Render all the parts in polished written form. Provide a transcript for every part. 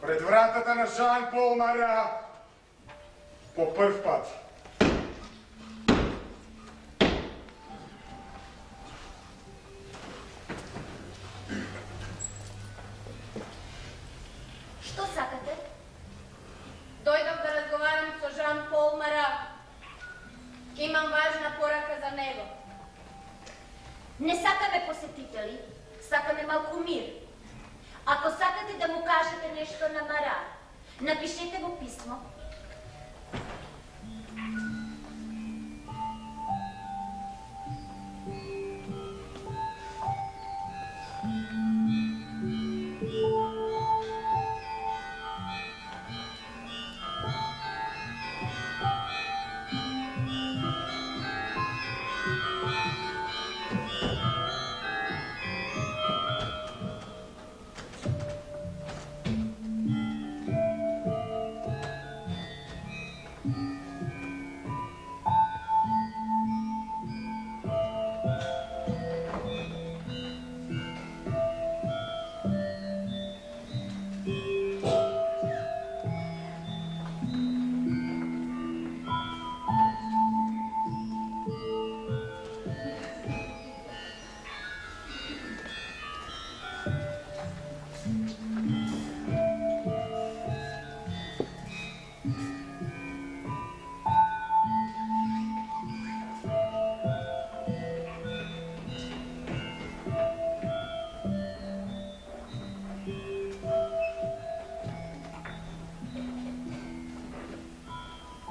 Пред вратата на Жан Пол Мара по прв пат. Што сакате? Дојдов да разговарам со Жан Пол Мара. Имам важна порака за него. Не сакаме посетители, сакаме малку мир. Ако сакате да му кажете нешто на Мара, напишете го писмо.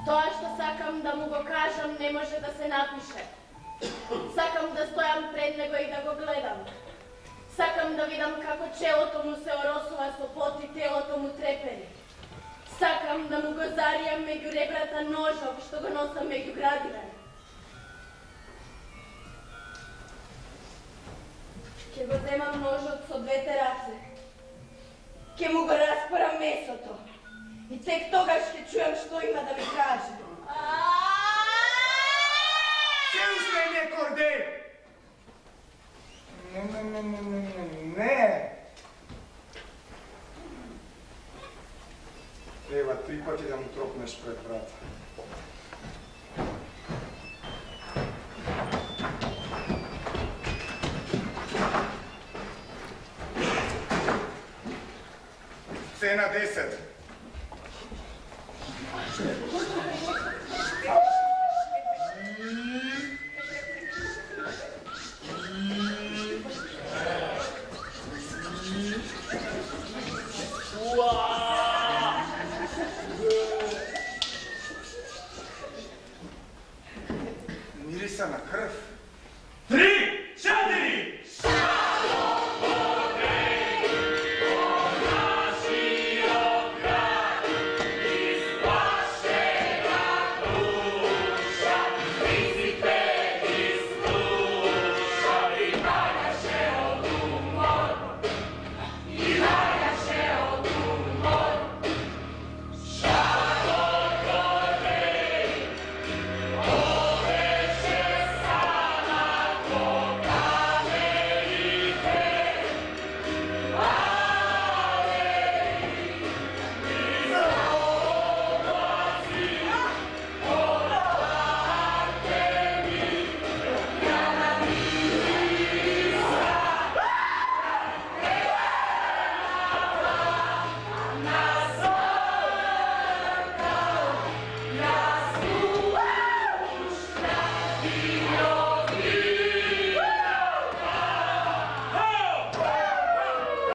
Тоа што сакам да му го кажам не може да се напише. Сакам да стојам пред него и да го гледам. Сакам да видам како челото му се оросува со пот и телото му трепери. Сакам да му го заријам меѓу ребрата ножов што го носам меѓу градиве. Ќе го земам ножот со двете раце. Ќе му го распорам месото. И тек тогаш ќе чујам што има да ми каже. Се уште не, Кордей! Не! Треба 3 пати да му тропнеш пред врата. Цена 10. Мириса на крв.